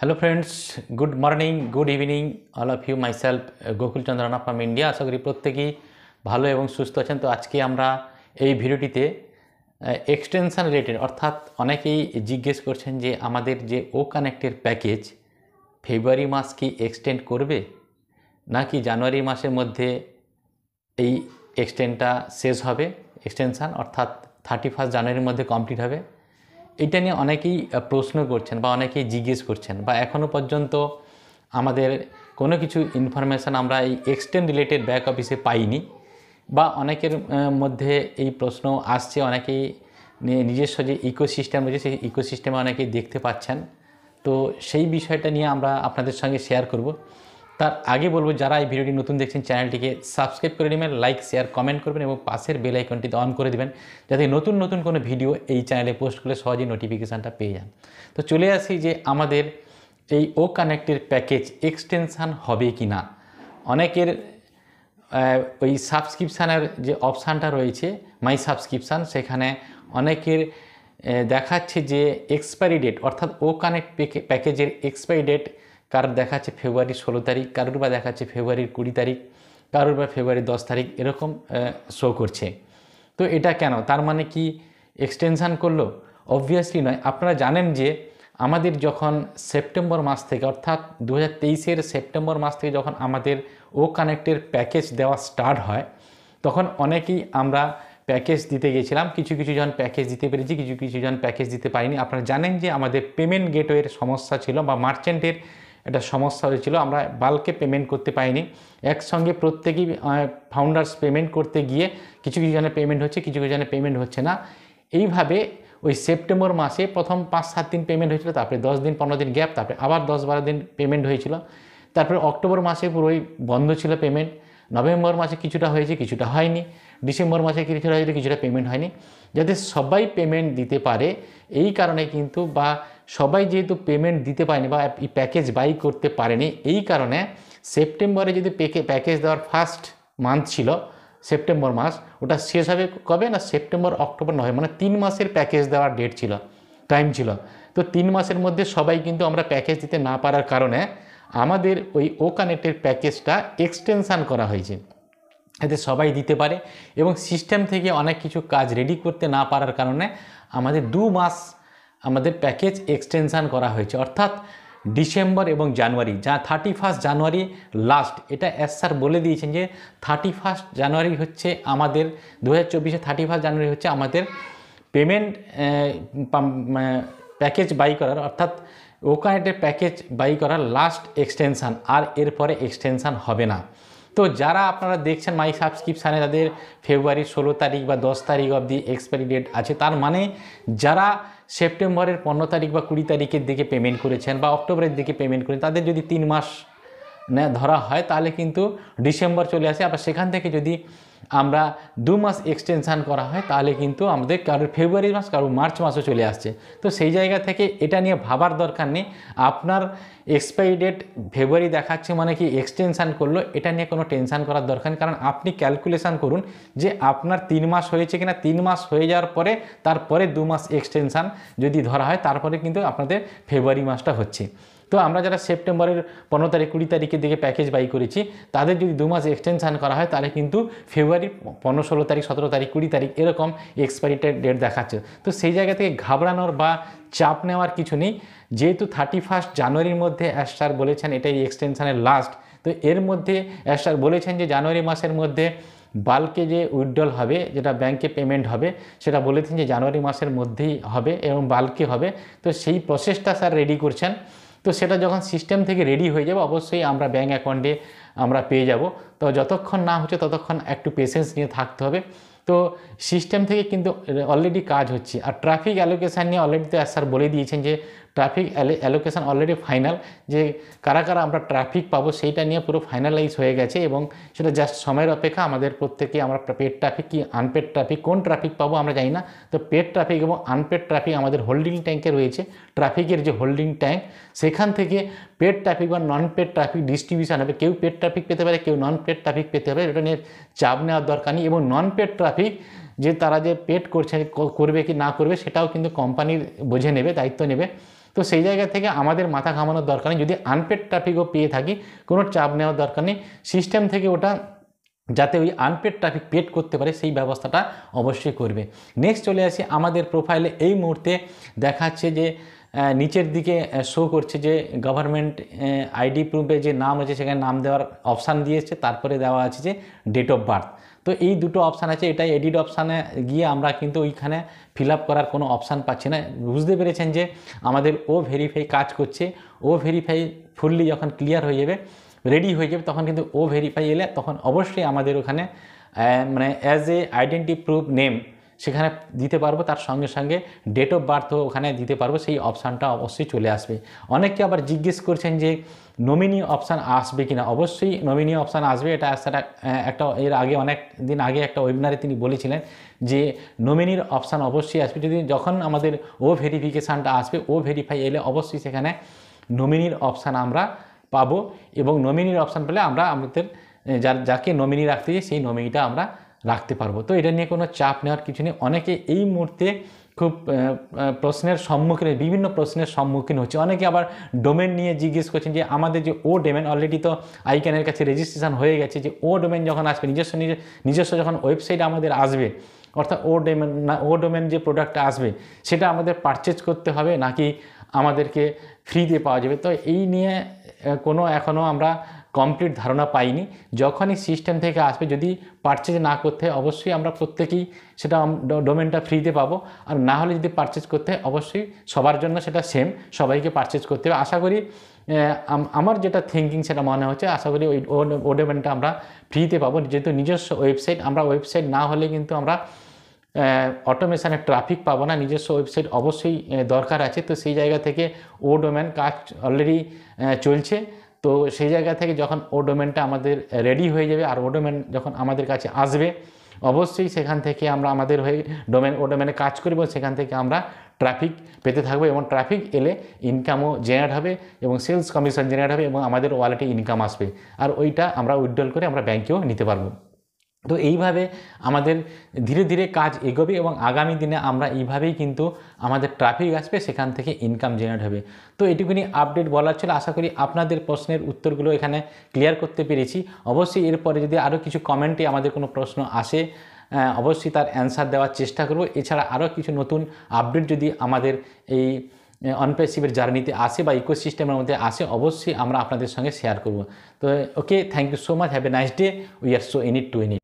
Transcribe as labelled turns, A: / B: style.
A: Hello friends, good morning, good evening all of you myself Gokul Chandra Rana from India. আশা করি প্রত্যেকেই ভালো এবং সুস্থ আছেন। তো আজকে আমরা এই ভিডিওটিতে এক্সটেনশন রিলেটেড অর্থাৎ অনেকেই জিজ্ঞেস করছেন যে আমাদের যে ও কানেক্টের প্যাকেজ ফেব্রুয়ারি মাস কি এক্সটেন্ড করবে নাকি জানুয়ারি মাসের মধ্যে এই এক্সটেন্ডটা শেষ হবে, এক্সটেনশান অর্থাৎ 31 জানুয়ারির মধ্যে কমপ্লিট হবে। এটা নিয়ে অনেকেই প্রশ্ন করছেন বা অনেকেই জিজ্ঞেস করছেন বা এখনও পর্যন্ত আমাদের কোনো কিছু ইনফরমেশান আমরা এই এক্সটেন্ড রিলেটেড ব্যাক অফিসে পাইনি বা অনেকের মধ্যে এই প্রশ্ন আসছে। অনেকেই নিজস্ব যে ইকোসিস্টেম রয়েছে সেই ইকোসিস্টেমে অনেকেই দেখতে পাচ্ছেন। তো সেই বিষয়টা নিয়ে আমরা আপনাদের সঙ্গে শেয়ার করব। তার আগে বলবো, যারা এই ভিডিওটি নতুন দেখছেন চ্যানেলটিকে সাবস্ক্রাইব করে নেবেন, লাইক শেয়ার কমেন্ট করবেন এবং পাশের বেল আইকনটিতে অন করে দেবেন যাতে নতুন নতুন কোনো ভিডিও এই চ্যানেলে পোস্ট করলে সহজেই নোটিফিকেশানটা পেয়ে যান। তো চলে আসি যে আমাদের এই ও কানেক্টের প্যাকেজ এক্সটেনশান হবে কি না। অনেকের ওই সাবস্ক্রিপশানের যে অপশানটা রয়েছে মাই সাবস্ক্রিপশান, সেখানে অনেকের দেখাচ্ছে যে এক্সপায়ারি ডেট অর্থাৎ ও কানেক্ট প্যাকেজের এক্সপায়ারি ডেট কারোর দেখাচ্ছে ফেব্রুয়ারি 16 তারিখ, কারোর বা দেখাচ্ছে ফেব্রুয়ারির 20 তারিখ, কারোর বা ফেব্রুয়ারি 10 তারিখ, এরকম শো করছে। তো এটা কেন? তার মানে কি এক্সটেনশান করলো? অবভিয়াসলি নয়। আপনারা জানেন যে আমাদের যখন সেপ্টেম্বর মাস থেকে অর্থাৎ 2023-এর সেপ্টেম্বর মাস থেকে যখন আমাদের ও কানেক্টের প্যাকেজ দেওয়া স্টার্ট হয় তখন অনেকেই আমরা প্যাকেজ দিতে গেছিলাম। কিছু কিছু জন প্যাকেজ দিতে পেরেছি, কিছু কিছু জন প্যাকেজ দিতে পারিনি। আপনারা জানেন যে আমাদের পেমেন্ট গেটওয়ের সমস্যা ছিল বা মার্চেন্টের একটা সমস্যা হয়েছিল, আমরা বাল্কে পেমেন্ট করতে পাইনি। একসঙ্গে প্রত্যেকেই ফাউন্ডার্স পেমেন্ট করতে গিয়ে কিছু কিছু জনের পেমেন্ট হচ্ছে, কিছু কিছু জনের পেমেন্ট হচ্ছে না। এইভাবে ওই সেপ্টেম্বর মাসে প্রথম 5-7 দিন পেমেন্ট হয়েছিল, তারপরে 10 দিন 15 দিন গ্যাপ, তারপরে আবার 10-12 দিন পেমেন্ট হয়েছিল। তারপরে অক্টোবর মাসে পুরোই বন্ধ ছিল পেমেন্ট। নভেম্বর মাসে কিছুটা হয়েছে, কিছুটা হয়নি। ডিসেম্বর মাসে কিছুটা হয়েছে, কিছুটা পেমেন্ট হয়নি। যাতে সবাই পেমেন্ট দিতে পারে এই কারণে কিন্তু, বা সবাই যেহেতু পেমেন্ট দিতে পারেনি বা প্যাকেজ বাই করতে পারেনি, এই কারণে সেপ্টেম্বরে যদি প্যাকেজ দেওয়ার ফার্স্ট মান্থ ছিল সেপ্টেম্বর মাস, ওটা শেষ হবে কবে না সেপ্টেম্বর অক্টোবর নভেম্বর, মানে 3 মাসের প্যাকেজ দেওয়ার ডেট ছিল, টাইম ছিল। তো 3 মাসের মধ্যে সবাই কিন্তু আমরা প্যাকেজ দিতে না পারার কারণে আমাদের ওই ও কানেক্টের প্যাকেজটা এক্সটেনশান করা হয়েছে এতে সবাই দিতে পারে। এবং সিস্টেম থেকে অনেক কিছু কাজ রেডি করতে না পারার কারণে আমাদের 2 মাস আমাদের প্যাকেজ এক্সটেনশান করা হয়েছে, অর্থাৎ ডিসেম্বর এবং জানুয়ারি, যা 31 জানুয়ারি লাস্ট। এটা স্যার বলে দিয়েছেন যে 31 জানুয়ারি হচ্ছে আমাদের 2024-এ 31 জানুয়ারি হচ্ছে আমাদের পেমেন্ট প্যাকেজ বাই করার, অর্থাৎ ও কানেক্টের প্যাকেজ বাই করার লাস্ট এক্সটেনশান, আর এরপরে এক্সটেনশান হবে না। তো যারা আপনারা দেখছেন মাই সাবস্ক্রিপশানে তাদের ফেব্রুয়ারি 16 তারিখ বা 10 তারিখ অবধি এক্সপায়ারি ডেট আছে, তার মানে যারা সেপ্টেম্বরের 15 তারিখ বা 20 তারিখের দিকে পেমেন্ট করেছেন বা অক্টোবরের দিকে পেমেন্ট করেছেন, তাদের যদি 3 মাস ধরা হয় তাহলে কিন্তু ডিসেম্বর চলে আসে। আবার সেখান থেকে যদি আমরা 2 মাস এক্সটেনশান করা হয় তাহলে কিন্তু আমাদের কারোর ফেব্রুয়ারি মাস, কারোর মার্চ মাসও চলে আসছে। তো সেই জায়গা থেকে এটা নিয়ে ভাবার দরকার নেই। আপনার এক্সপায়ারি ডেট ফেব্রুয়ারি দেখাচ্ছে মানে কি এক্সটেনশান করলো, এটা নিয়ে কোনো টেনশান করার দরকার নেই। কারণ আপনি ক্যালকুলেশান করুন যে আপনার 3 মাস হয়েছে কিনা। 3 মাস হয়ে যাওয়ার পরে তারপরে 2 মাস এক্সটেনশান যদি ধরা হয় তারপরে কিন্তু আপনাদের ফেব্রুয়ারি মাসটা হচ্ছে। তো আমরা যারা সেপ্টেম্বরের 15 তারিখ 20 তারিখের দিকে প্যাকেজ বাই করেছি তাদের যদি 2 মাস এক্সটেনশান করা হয় তাহলে কিন্তু ফেব্রুয়ারি 15, 16 তারিখ, 17 তারিখ, 20 তারিখ এরকম এক্সপায়ারি ডেট দেখাচ্ছে। তো সেই জায়গা থেকে ঘাবড়ানোর বা চাপ নেওয়ার কিছু নেই। যেহেতু 31 জানুয়ারির মধ্যে স্যার বলেছেন এটাই এক্সটেনশানের লাস্ট, তো এর মধ্যে স্যার বলেছেন যে জানুয়ারি মাসের মধ্যে বাল্কে যে উইথড্রল হবে, যেটা ব্যাংকে পেমেন্ট হবে, সেটা বলেছেন যে জানুয়ারি মাসের মধ্যেই হবে এবং বাল্কে হবে। তো সেই প্রসেসটা স্যার রেডি করছেন। তো সেটা যখন সিস্টেম থেকে রেডি হয়ে যাবে অবশ্যই আমরা ব্যাঙ্ক অ্যাকাউন্টে আমরা পেয়ে যাব। তো যতক্ষণ না হচ্ছে ততক্ষণ একটু পেশেন্স নিয়ে থাকতে হবে। তো সিস্টেম থেকে কিন্তু অলরেডি কাজ হচ্ছে। আর ট্রাফিক অ্যালোকেশান নিয়ে অলরেডি তো স্যার বলে দিয়েছেন যে ট্রাফিক অ্যালোকেশান অলরেডি ফাইনাল, যে কারা কারা আমরা ট্রাফিক পাবো সেইটা নিয়ে পুরো ফাইনালাইজ হয়ে গেছে এবং সেটা জাস্ট সময়ের অপেক্ষা। আমাদের প্রত্যেকে আমরা পেড ট্রাফিক কি আনপেড ট্রাফিক, কোন ট্রাফিক পাবো আমরা জানি না। তো পেড ট্রাফিক এবং আনপেড ট্রাফিক আমাদের হোল্ডিং ট্যাঙ্কে রয়েছে। ট্রাফিকের যে হোল্ডিং ট্যাঙ্ক সেখান থেকে পেড ট্রাফিক বা নন পেড ট্রাফিক ডিস্ট্রিবিউশন হবে। কেউ পেড ট্রাফিক পেতে পারে, কেউ নন পেড ট্রাফিক পেতে পারে, এটা নিয়ে চাপ নেওয়ার দরকার নেই। এবং নন পেড ট্রাফিক যে তারা যে পেড করছে করবে কি না করবে সেটাও কিন্তু কোম্পানির বুঝে নেবে, দায়িত্ব নেবে। তো সেই জায়গা থেকে আমাদের মাথা ঘামানোর দরকার নেই। যদি আনপেড ট্রাফিকও পেয়ে থাকি কোনো চাপ নেওয়ার দরকার নেই, সিস্টেম থেকে ওটা যাতে ওই আনপেড ট্রাফিক পেড করতে পারে সেই ব্যবস্থাটা অবশ্যই করবে। নেক্সট চলে আসি আমাদের প্রোফাইলে এই মুহূর্তে দেখাচ্ছে যে নিচের দিকে শো করছে যে গভর্নমেন্ট আইডি প্রুফে যে নাম আছে সেখানে নাম দেওয়ার অপশান দিয়েছে, তারপরে দেওয়া আছে যে ডেট অফ বার্থ। তো এই দুটো অপশান আছে, এটাই এডিট অপশানে গিয়ে আমরা কিন্তু ওইখানে ফিল আপ করার কোনো অপশান পাচ্ছি না। বুঝতে পেরেছেন যে আমাদের ও ভেরিফাই কাজ করছে। ও ভেরিফাই ফুললি যখন ক্লিয়ার হয়ে যাবে, রেডি হয়ে যাবে, তখন কিন্তু ও ভেরিফাই এলে তখন অবশ্যই আমাদের ওখানে মানে as a identity proof name সেখানে দিতে পারবো, তার সঙ্গে সঙ্গে ডেট অফ বার্থও ওখানে দিতে পারবো, সেই অপশানটা অবশ্যই চলে আসবে। অনেকে আবার জিজ্ঞেস করছেন যে নমিনি অপশান আসবে কিনা। অবশ্যই নমিনি অপশান আসবে, এটা একটা এর আগে অনেক দিন আগে একটা ওয়েবিনারে তিনি বলেছিলেন যে নমিনির অপশান অবশ্যই আসবে। যদি যখন আমাদের ও ভেরিফিকেশানটা আসবে, ও ভেরিফাই এলে অবশ্যই সেখানে নমিনির অপশান আমরা পাবো, এবং নমিনির অপশান পেলে আমরা আমাদের যাকে নমিনি রাখতে চাই সেই নমিনিটা আমরা রাখতে পারবো। তো এটা নিয়ে কোনো চাপ নেওয়ার কিছু নেই। অনেকে এই মুহূর্তে খুব বিভিন্ন প্রশ্নের সম্মুখীন হচ্ছে। অনেকে আবার ডোমেন নিয়ে জিজ্ঞেস করছেন যে আমাদের যে ও ডোমেন অলরেডি তো আইক্যানের কাছে রেজিস্ট্রেশন হয়ে গেছে, যে ও ডোমেন যখন আসবে নিজস্ব যখন ওয়েবসাইট আমাদের আসবে, অর্থাৎ ও ডোমেন যে প্রোডাক্টটা আসবে সেটা আমাদের পারচেজ করতে হবে নাকি আমাদেরকে ফ্রিতে পাওয়া যাবে। তো এই নিয়ে কোনো এখনও আমরা কমপ্লিট ধারণা পাইনি। যখনই সিস্টেম থেকে আসবে, যদি পারচেজ না করতে হয় অবশ্যই আমরা প্রত্যেকেই সেটা ডোমেনটা ফ্রিতে পাবো, আর না হলে যদি পারচেজ করতে হয় অবশ্যই সবার জন্য সেটা সেম, সবাইকে পারচেজ করতে হবে। আশা করি আমার যেটা থিঙ্কিং সেটা মনে হচ্ছে, আশা করি ও ডোমেনটা আমরা ফ্রিতে পাবো, যেহেতু নিজস্ব ওয়েবসাইট। আমরা ওয়েবসাইট না হলে কিন্তু আমরা অটোমেশনের ট্রাফিক পাবো না, নিজস্ব ওয়েবসাইট অবশ্যই দরকার আছে। তো সেই জায়গা থেকে ও ডোমেন কাজ অলরেডি চলছে। তো সেই জায়গা থেকে যখন ও ডোমেনটা আমাদের রেডি হয়ে যাবে আর ও ডোমেন যখন আমাদের কাছে আসবে, অবশ্যই সেখান থেকে আমরা আমাদের হয়ে ও ডোমেনে কাজ করব, সেখান থেকে আমরা ট্রাফিক পেতে থাকবো, এবং ট্রাফিক এলে ইনকামও জেনারেট হবে এবং সেলস কমিশন জেনারেট হবে এবং আমাদের ওয়ালেটে ইনকাম আসবে, আর ওইটা আমরা উইথড্রল করে আমরা ব্যাংকেও নিতে পারবো। তো এইভাবে আমাদের ধীরে ধীরে কাজ এগোবে এবং আগামী দিনে আমরা এইভাবেই কিন্তু আমাদের ট্রাফিক আসবে, সেখান থেকে ইনকাম জেনারেট হবে। তো এটুকুনি আপডেট বলার ছিল। আশা করি আপনাদের প্রশ্নের উত্তরগুলো এখানে ক্লিয়ার করতে পেরেছি। অবশ্যই এরপরে যদি আরও কিছু কমেন্টে আমাদের কোনো প্রশ্ন আসে অবশ্যই তার অ্যান্সার দেওয়ার চেষ্টা করব। এছাড়া আরও কিছু নতুন আপডেট যদি আমাদের এই অনপ্যাসিভের জার্নিতে আসে বা ইকোসিস্টেমের মধ্যে আসে, অবশ্যই আমরা আপনাদের সঙ্গে শেয়ার করব। তো okay, thank you so much, have a nice day, we are so in it to in it.